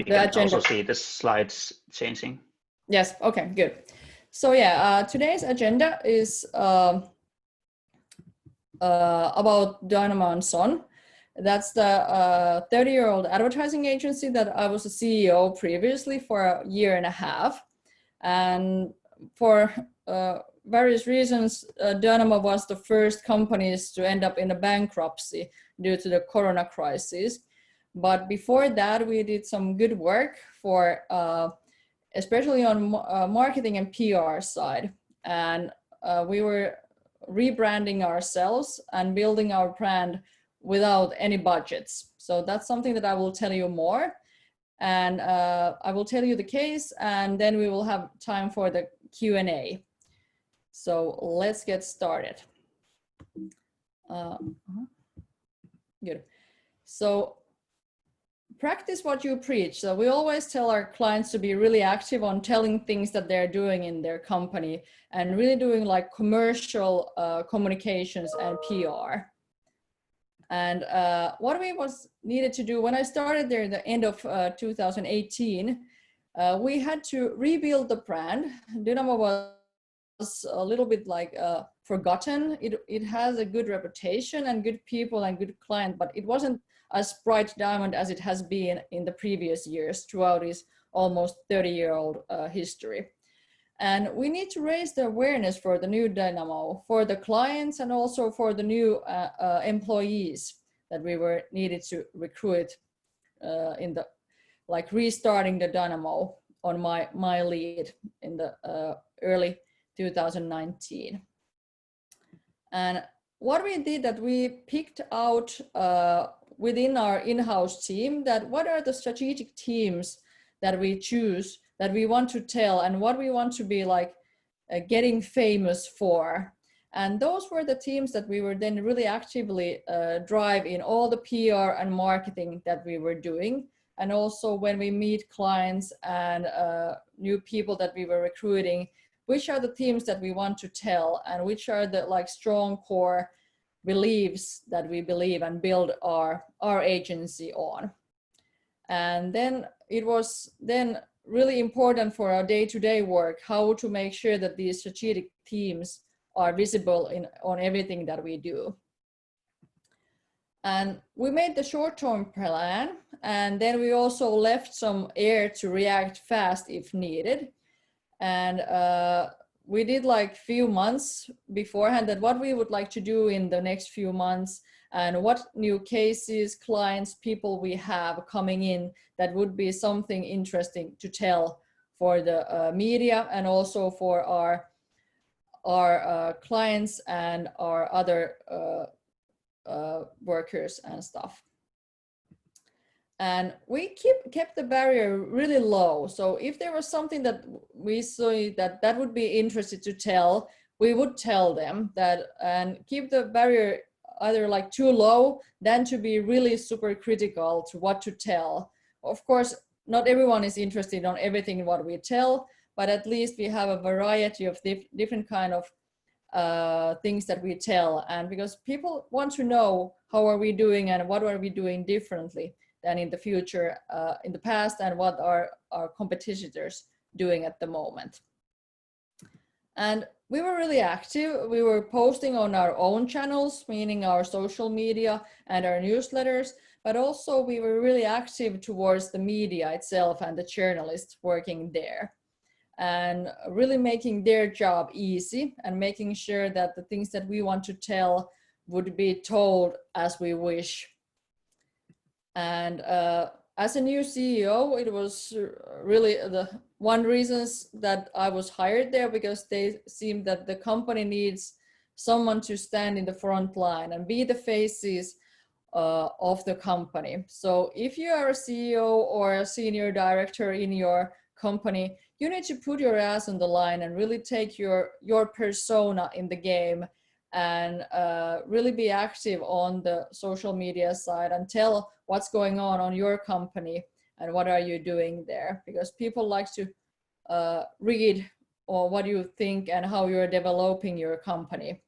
We the can agenda. also see the slides changing. Yes, okay, good. So yeah, today's agenda is about dynamo&son. That's the 30-year-old advertising agency that I was a CEO previously for a year and a half. And for various reasons, Dynamo was the first companies to end up in a bankruptcy due to the corona crisis. But before that, we did some good work for especially on marketing and PR side. And we were rebranding ourselves and building our brand without any budgets. So that's something that I will tell you more. And I will tell you the case, and then we will have time for the Q&A. So let's get started. Good. So practice what you preach. So we always tell our clients to be really active on telling things that they're doing in their company and really doing like commercial communications and PR. And what we was needed to do when I started there at the end of 2018, we had to rebuild the brand. Dynamo was a little bit like forgotten. It has a good reputation and good people and good client, but it wasn't as bright diamond as it has been in the previous years throughout its almost 30-year-old history. And we need to raise the awareness for the new Dynamo, for the clients and also for the new employees that we were needed to recruit in the, like restarting the Dynamo on my lead in the early 2019. And what we did that we picked out within our in-house team that what are the strategic teams that we choose that we want to tell and what we want to be like getting famous for. And those were the teams that we were then really actively drive in all the PR and marketing that we were doing. And also when we meet clients and new people that we were recruiting, which are the teams that we want to tell and which are the like strong core beliefs that we believe and build our agency on. And then it was then really important for our day-to-day work, how to make sure that these strategic teams are visible on everything that we do. And we made the short-term plan, and then we also left some air to react fast if needed. And we did like few months beforehand that what we would like to do in the next few months and what new cases, clients, people we have coming in that would be something interesting to tell for the media and also for our clients and our other workers and stuff. And we kept the barrier really low. So if there was something that we saw that would be interested to tell, we would tell them that and keep the barrier either like too low than to be really super critical to what to tell. Of course, not everyone is interested on everything what we tell, but at least we have a variety of different kind of things that we tell. And because people want to know how are we doing and what are we doing differently than in the future, in the past, and what are our competitors doing at the moment. And we were really active. We were posting on our own channels, meaning our social media and our newsletters, but also we were really active towards the media itself and the journalists working there. And really making their job easy and making sure that the things that we want to tell would be told as we wish. And as a new CEO, it was really the one reasons that I was hired there, because they seemed that the company needs someone to stand in the front line and be the faces of the company. So if you are a CEO or a senior director in your company, you need to put your ass on the line and really take your persona in the game and really be active on the social media side and tell what's going on your company and what are you doing there, because people like to read or what you think and how you're developing your company.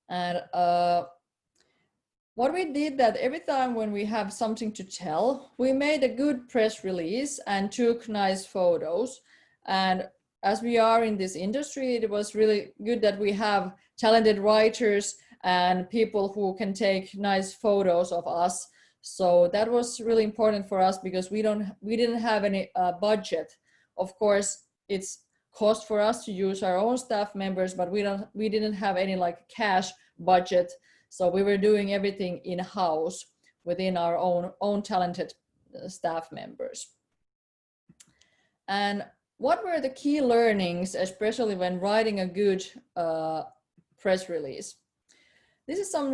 And what we did that every time when we have something to tell, we made a good press release and took nice photos. And as we are in this industry, it was really good that we have talented writers and people who can take nice photos of us. So that was really important for us because we didn't have any budget. Of course, it's cost for us to use our own staff members, but we didn't have any like cash budget. So we were doing everything in-house within our own talented staff members. And what were the key learnings, especially when writing a good press release? This is some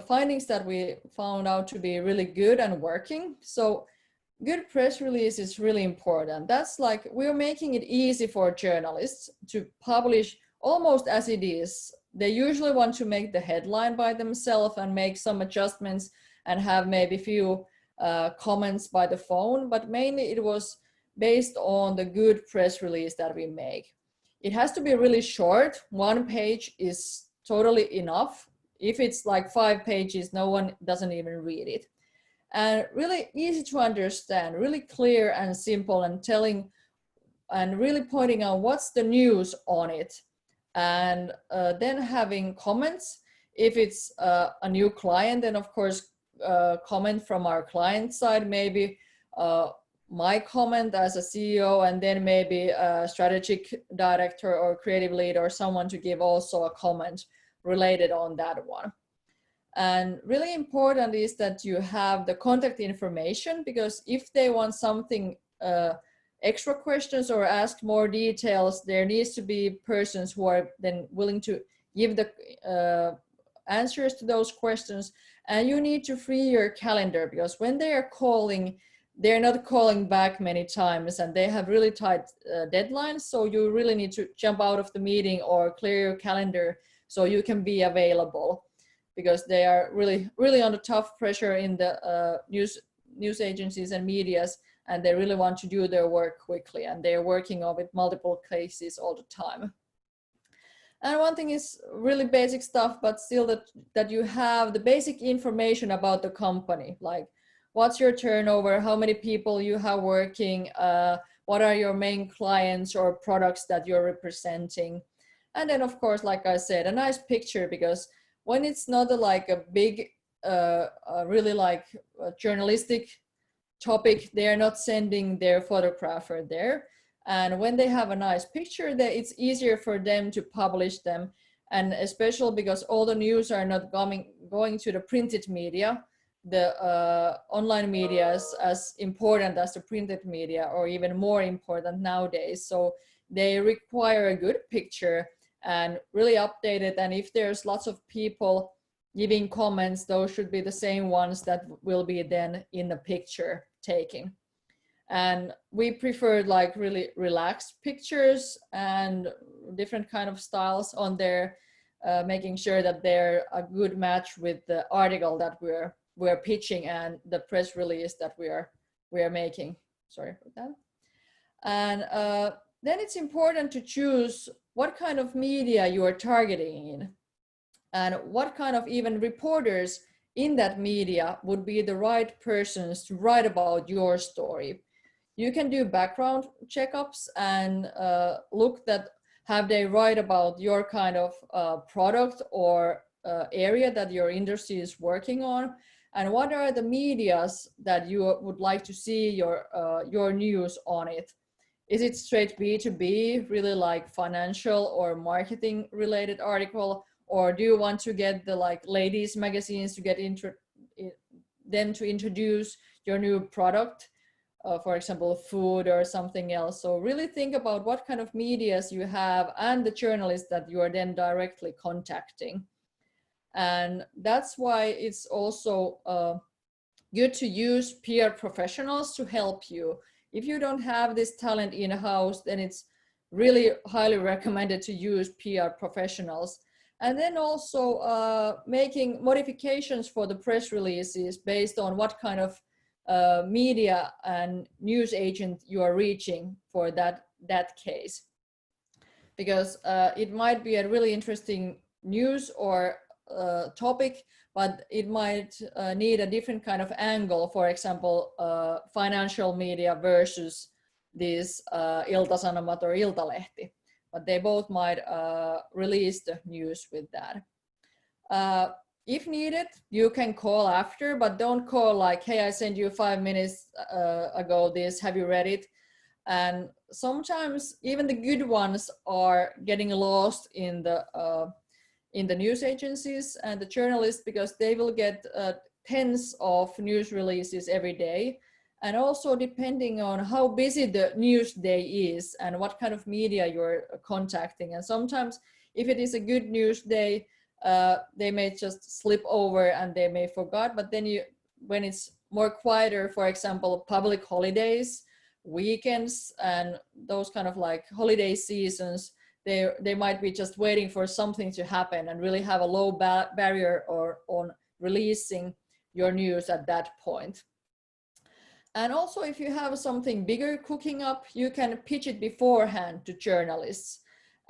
findings that we found out to be really good and working. So good press release is really important. That's like we're making it easy for journalists to publish almost as it is. They usually want to make the headline by themselves and make some adjustments and have maybe few comments by the phone, but mainly it was based on the good press release that we make. It has to be really short. 1 page is totally enough. If it's like 5 pages, no one doesn't even read it. And really easy to understand, really clear and simple, and telling and really pointing out what's the news on it. And then having comments. If it's a new client, then of course comment from our client side, maybe my comment as a CEO, and then maybe a strategic director or creative lead or someone to give also a comment related on that one. And really important is that you have the contact information, because if they want something extra questions or ask more details, there needs to be persons who are then willing to give the answers to those questions. And you need to free your calendar, because when they are calling, they're not calling back many times and they have really tight deadlines. So you really need to jump out of the meeting or clear your calendar so you can be available, because they are really under tough pressure in the news agencies and medias, and they really want to do their work quickly, and they're working on with multiple cases all the time. And one thing is really basic stuff, but still that you have the basic information about the company, like what's your turnover, how many people you have working, what are your main clients or products that you're representing. And then of course, like I said, a nice picture, because when it's not like a big, really like a journalistic topic, they're not sending their photographer there. And when they have a nice picture, it's easier for them to publish them. And especially because all the news are not going to the printed media, the online media is as important as the printed media, or even more important nowadays. So they require a good picture and really updated. And if there's lots of people giving comments, those should be the same ones that will be then in the picture taking. And we preferred like really relaxed pictures and different kind of styles on there, making sure that they're a good match with the article that we're pitching and the press release that we are making. Sorry for that. And then it's important to choose what kind of media you are targeting in, and what kind of even reporters in that media would be the right persons to write about your story. You can do background checkups and look that have they write about your kind of product or area that your industry is working on, and what are the medias that you would like to see your news on it. Is it straight B2B, really like financial or marketing related article, or do you want to get the like ladies magazines to get them to introduce your new product, for example, food or something else? So really think about what kind of medias you have and the journalists that you are then directly contacting. And that's why it's also good to use PR professionals to help you. If you don't have this talent in-house, then it's really highly recommended to use PR professionals. And then also making modifications for the press releases based on what kind of media and news agent you are reaching for that case. Because it might be a really interesting news or topic, but it might need a different kind of angle. For example, financial media versus this Ilta-Sanomat or Iltalehti, but they both might release the news with that. If needed, you can call after, but don't call like, hey, I sent you 5 minutes ago this, have you read it? And sometimes even the good ones are getting lost in the news agencies and the journalists, because they will get tens of news releases every day. And also depending on how busy the news day is and what kind of media you're contacting. And sometimes if it is a good news day, they may just slip over and they may forget, but then when it's more quieter, for example, public holidays, weekends, and those kind of like holiday seasons, they might be just waiting for something to happen and really have a low barrier on releasing your news at that point. And also, if you have something bigger cooking up, you can pitch it beforehand to journalists.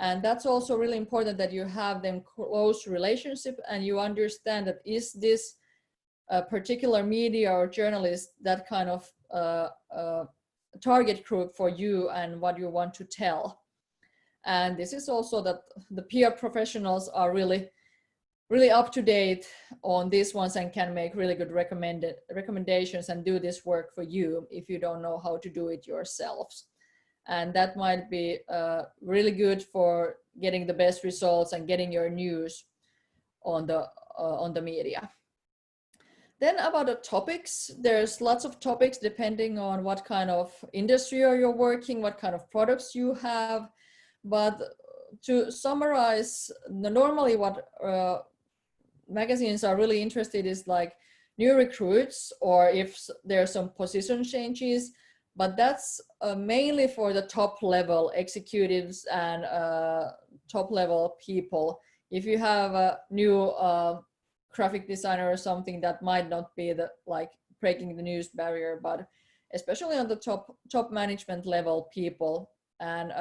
And that's also really important, that you have them close relationship and you understand that is this a particular media or journalist that kind of target group for you and what you want to tell. And this is also that the PR professionals are really up to date on these ones and can make really good recommendations and do this work for you if you don't know how to do it yourselves. And that might be really good for getting the best results and getting your news on the media. Then about the topics, there's lots of topics depending on what kind of industry you're working, what kind of products you have. But to summarize, normally what magazines are really interested is like new recruits, or if there's some position changes, but that's mainly for the top level executives and top level people. If you have a new graphic designer or something, that might not be the like breaking the news barrier, but especially on the top management level people. And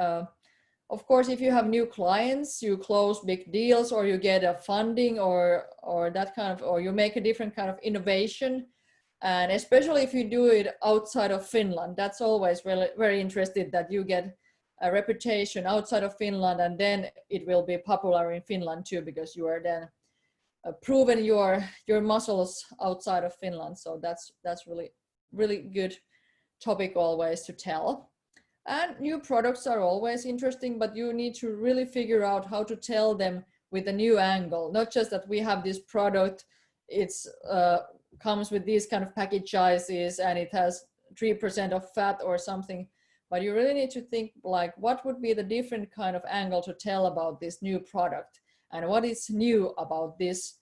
of course, if you have new clients, you close big deals, or you get a funding, or that kind of, or you make a different kind of innovation. And especially if you do it outside of Finland, that's always really very interesting, that you get a reputation outside of Finland, and then it will be popular in Finland too, because you are then proven your muscles outside of Finland. So that's really good topic always to tell. And new products are always interesting, but you need to really figure out how to tell them with a new angle. Not just that we have this product, it's comes with these kind of package sizes and it has 3% of fat or something, but you really need to think like, what would be the different kind of angle to tell about this new product, and what is new about this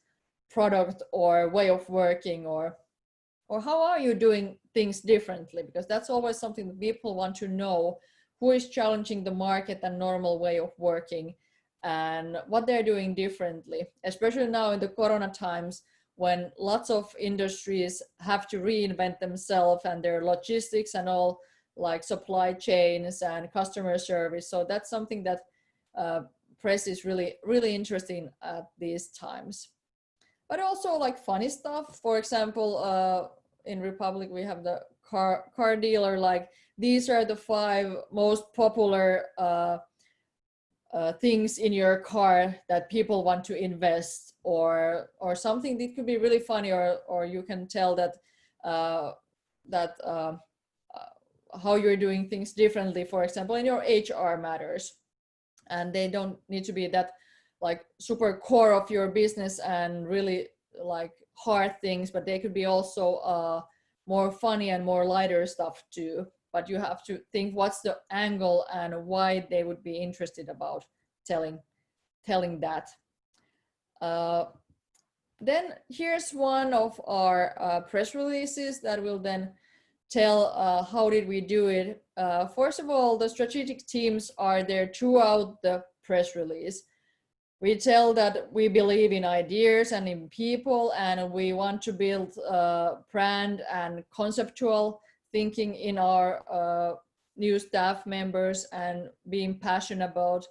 product or way of working, or how are you doing things differently? Because that's always something that people want to know, who is challenging the market and normal way of working and what they're doing differently, especially now in the Corona times, when lots of industries have to reinvent themselves and their logistics and all, like supply chains and customer service. So that's something that press is really interesting at these times. But also like funny stuff. For example, in Republic, we have the car dealer, like these are the 5 most popular things in your car that people want to invest, or something that could be really funny, or you can tell that how you're doing things differently, for example, in your HR matters. And they don't need to be that like super core of your business and really like hard things, but they could be also more funny and more lighter stuff too. But you have to think what's the angle and why they would be interested about telling that. Then here's one of our press releases that will then tell how did we do it. First of all, the strategic teams are there throughout the press release. We tell that we believe in ideas and in people, and we want to build brand and conceptual thinking in our new staff members and being passionate about,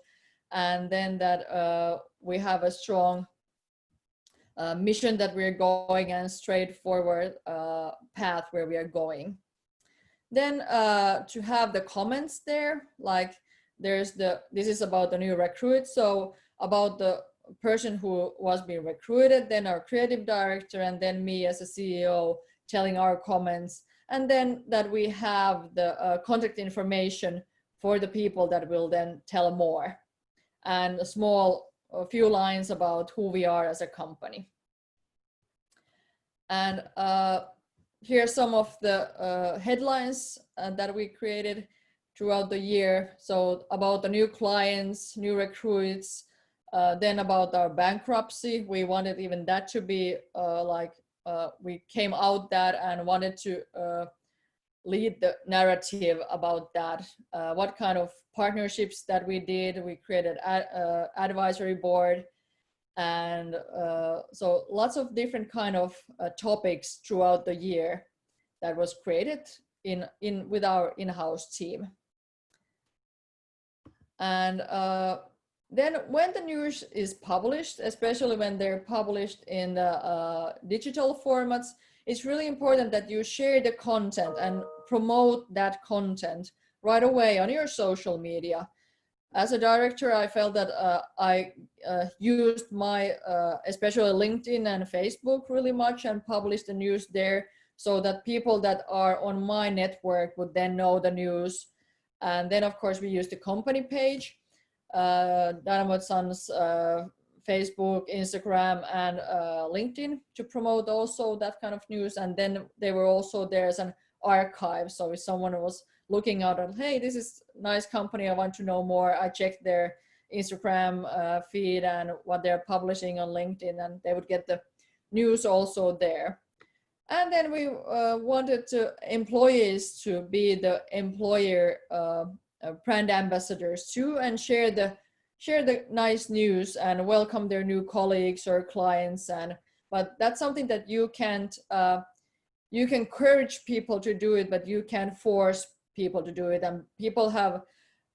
and then that we have a strong mission that we're going and straightforward path where we are going. Then to have the comments there, like this is about the new recruit, so about the person who was being recruited, then our creative director, and then me as a CEO telling our comments, and then that we have the contact information for the people that will then tell more, and a few lines about who we are as a company. And here are some of the headlines that we created throughout the year. So about the new clients, new recruits, then about our bankruptcy. We wanted even that to be we came out that and wanted to lead the narrative about that. What kind of partnerships that we did. We created advisory board. And so lots of different kind of topics throughout the year that was created with our in-house team. And then when the news is published, especially when they're published in the digital formats, it's really important that you share the content and promote that content right away on your social media. As a director, I felt that I used my, especially LinkedIn and Facebook really much, and published the news there so that people that are on my network would then know the news. And then of course we used the company page, dynamo&son's Facebook, Instagram, and LinkedIn to promote also that kind of news. And then they were also, there's an archive. So if someone was looking out and, hey, this is a nice company, I want to know more, I checked their Instagram feed and what they're publishing on LinkedIn, and they would get the news also there. And then we wanted employees to be the employer brand ambassadors too, and share the nice news and welcome their new colleagues or clients. But that's something that you can't, you can encourage people to do it, but you can't force people to do it. And people have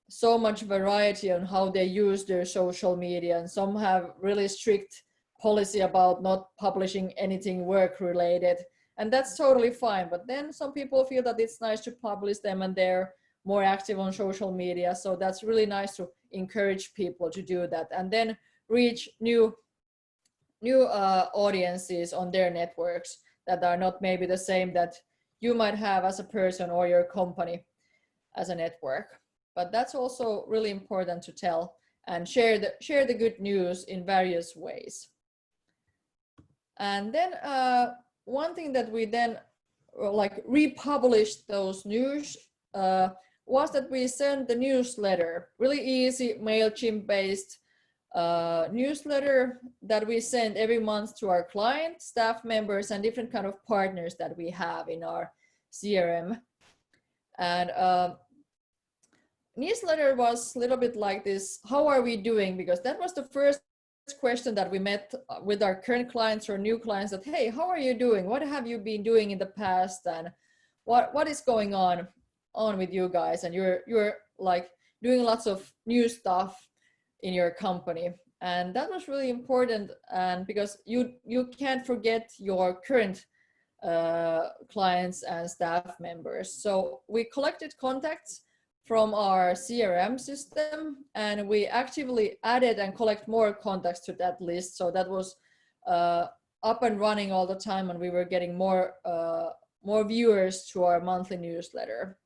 so much variety on how they use their social media, and some have really strict policy about not publishing anything work related, and that's totally fine. But then some people feel that it's nice to publish them, and they're more active on social media, so that's really nice to encourage people to do that, and then reach new audiences on their networks that are not maybe the same that you might have as a person or your company as a network. But that's also really important to tell and share the good news in various ways. And then one thing that we then republished those news was that we sent the newsletter, really easy MailChimp based newsletter that we send every month to our clients, staff members, and different kind of partners that we have in our CRM. And newsletter was a little bit like this, how are we doing? Because that was the first question that we met with our current clients or new clients, that, hey, how are you doing? What have you been doing in the past? And what is going on with you guys? And you're like doing lots of new stuff in your company. And that was really important, and because you can't forget your current clients and staff members. So we collected contacts from our CRM system, and we actively added and collect more contacts to that list. So that was up and running all the time, and we were getting more viewers to our monthly newsletter.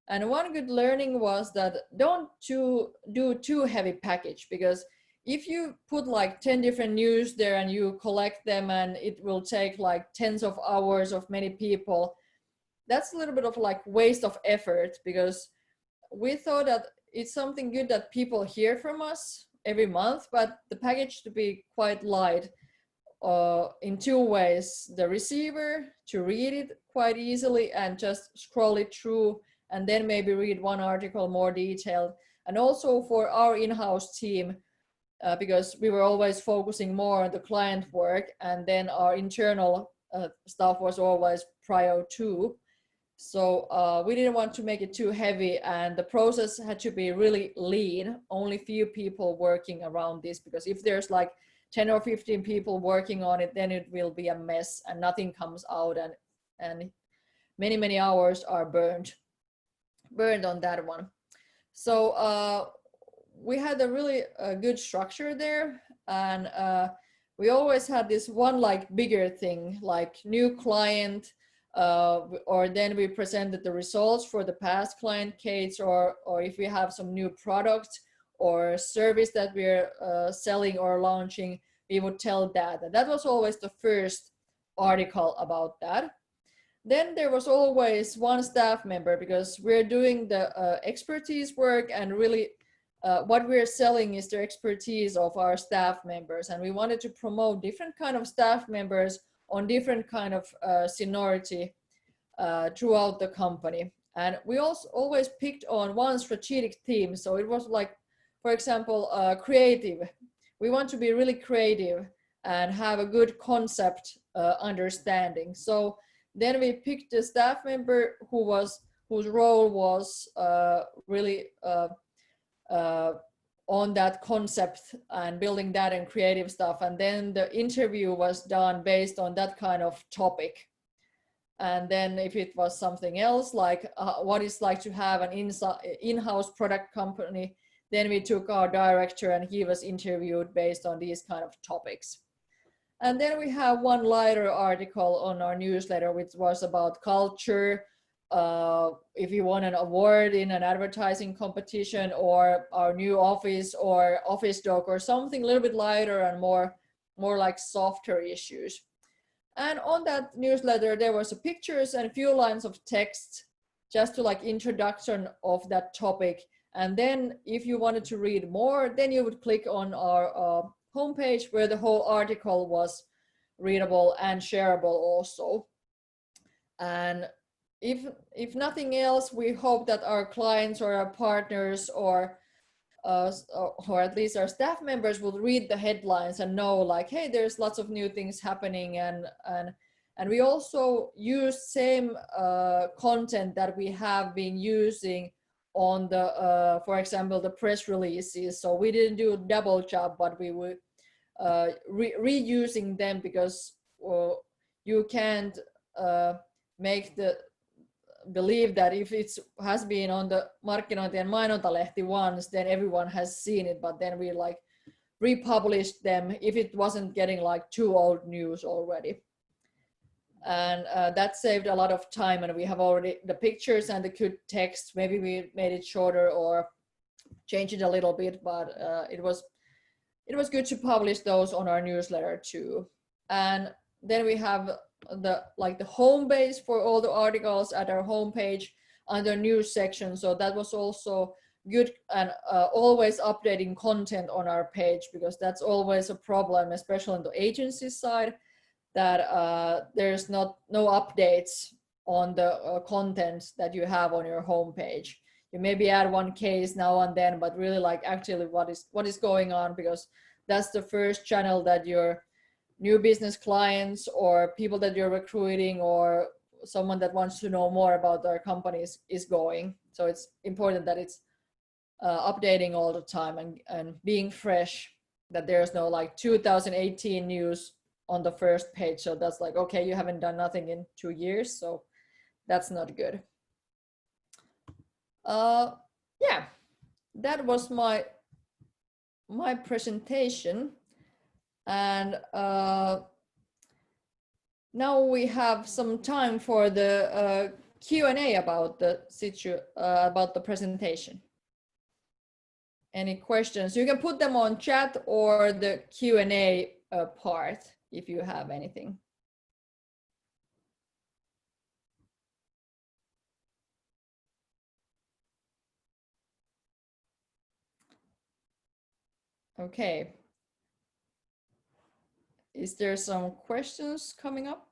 And one good learning was that don't do too heavy package, because if you put like 10 different news there and you collect them, and it will take like tens of hours of many people, that's a little bit of like waste of effort, because we thought that it's something good that people hear from us every month, but the package to be quite light in two ways: the receiver to read it quite easily and just scroll it through, and then maybe read one article more detailed, and also for our in-house team, because we were always focusing more on the client work, and then our internal stuff was always prior to. So we didn't want to make it too heavy, and the process had to be really lean, only few people working around this, because if there's like 10 or 15 people working on it, then it will be a mess and nothing comes out, and many hours are burned on that one. So we had a really good structure there, and we always had this one like bigger thing, like new client, or then we presented the results for the past client case, or if we have some new product or service that we're selling or launching, we would tell that. And that was always the first article about that. Then there was always one staff member, because we're doing the expertise work, and really what we're selling is the expertise of our staff members, and we wanted to promote different kind of staff members on different kind of seniority throughout the company. And we also always picked on one strategic theme. So it was like, for example, creative. We want to be really creative and have a good concept understanding. So then we picked a staff member whose role was really on that concept and building that and creative stuff. And then the interview was done based on that kind of topic. And then if it was something else, like what it's like to have an in-house product company, then we took our director and he was interviewed based on these kind of topics. And then we have one lighter article on our newsletter, which was about culture, if you won an award in an advertising competition, or our new office, or office dog, or something a little bit lighter and more like softer issues. And on that newsletter, there was pictures and a few lines of text, just to like introduction of that topic. And then if you wanted to read more, then you would click on our homepage, where the whole article was readable and shareable also. And if nothing else, we hope that our clients or our partners or at least our staff members will read the headlines and know, like, hey, there's lots of new things happening. And we also use same content that we have been using on the, for example, the press releases. So we didn't do a double job, but we were reusing them, because you can't make the believe that if it has been on the Markkinointi and Mainontalehti once, then everyone has seen it. But then we like republished them if it wasn't getting like too old news already. And that saved a lot of time, and we have already the pictures and the good text. Maybe we made it shorter or changed it a little bit, but it was good to publish those on our newsletter too. And then we have the home base for all the articles at our homepage under news section. So that was also good, and always updating content on our page, because that's always a problem, especially on the agency side, that there's no updates on the content that you have on your homepage. You maybe add one case now and then, but really like actually what is going on, because that's the first channel that your new business clients or people that you're recruiting or someone that wants to know more about our companies is going. So it's important that it's updating all the time and being fresh, that there's no like 2018 news on the first page. So that's like, okay, you haven't done nothing in 2 years. So that's not good. Yeah, that was my presentation. And now we have some time for the Q&A about the presentation. Any questions? You can put them on chat or the Q&A part if you have anything. Okay. Is there some questions coming up?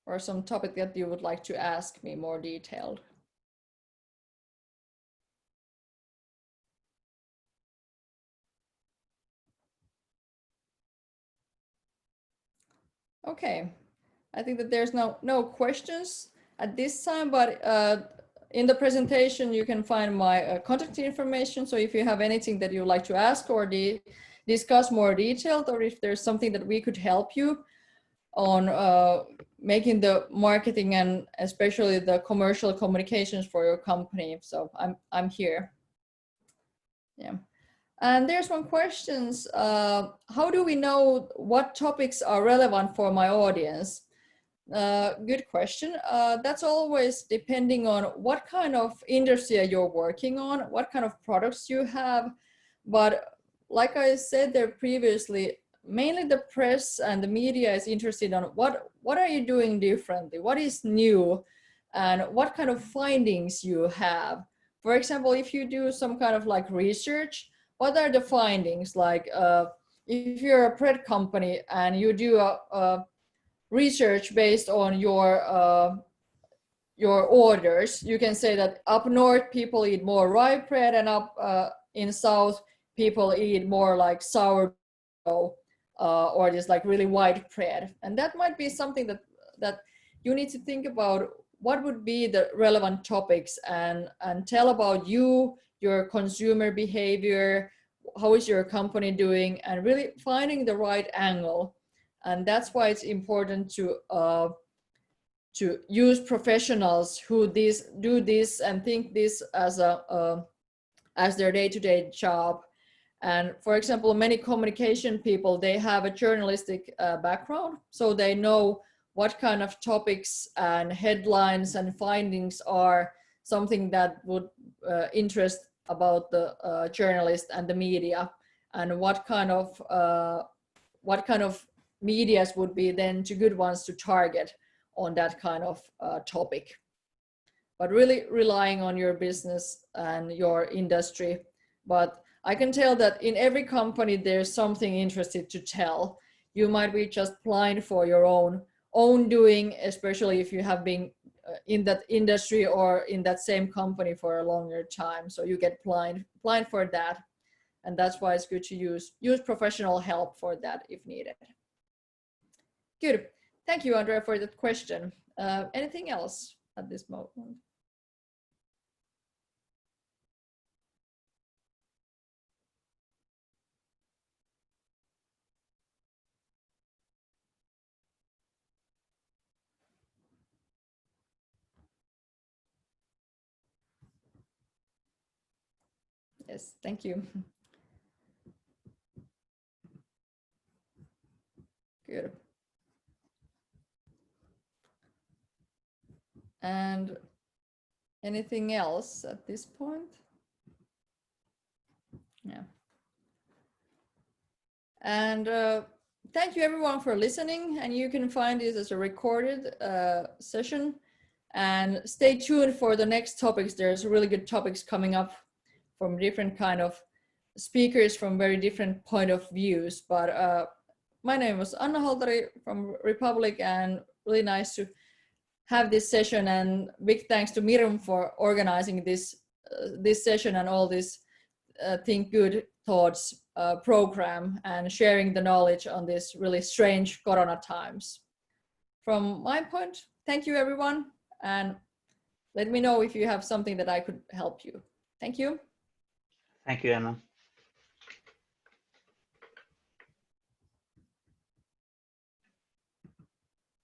Or some topic that you would like to ask me more detailed? Okay, I think that there's no questions at this time, but in the presentation, you can find my contact information. So if you have anything that you'd like to ask or discuss more detailed, or if there's something that we could help you on making the marketing and especially the commercial communications for your company. So I'm here. Yeah. And there's one question. How do we know what topics are relevant for my audience? Good question. That's always depending on what kind of industry you're working on, what kind of products you have. But like I said there previously, mainly the press and the media is interested on what are you doing differently, what is new, and what kind of findings you have. For example, if you do some kind of like research, what are the findings? Like if you're a bread company and you do a research based on your orders, you can say that up north people eat more rye bread, and up in south people eat more like sourdough or just like really white bread. And that might be something that you need to think about. What would be the relevant topics, and tell about you, your consumer behavior, how is your company doing, and really finding the right angle. And that's why it's important to use professionals who do this and think this as as their day-to-day job. And for example, many communication people, they have a journalistic background, so they know what kind of topics and headlines and findings are something that would interest about the journalist and the media, and what kind of medias would be then the good ones to target on that kind of topic. But really relying on your business and your industry. But I can tell that in every company there's something interesting to tell. You might be just blind for your own doing, especially if you have been in that industry or in that same company for a longer time. So you get blind for that. And that's why it's good to use professional help for that if needed. Good. Thank you, Andrea, for that question. Anything else at this moment? Yes, thank you. Good. And anything else at this point? Yeah. And thank you everyone for listening. And you can find this as a recorded session. And stay tuned for the next topics. There's really good topics coming up from different kind of speakers from very different point of views. But my name was Anna Holtari from Republic, and really nice to have this session, and big thanks to Miriam for organizing this session and all this Think Good Thoughts program, and sharing the knowledge on this really strange Corona times. From my point, thank you everyone, and let me know if you have something that I could help you. Thank you. Thank you, Emma.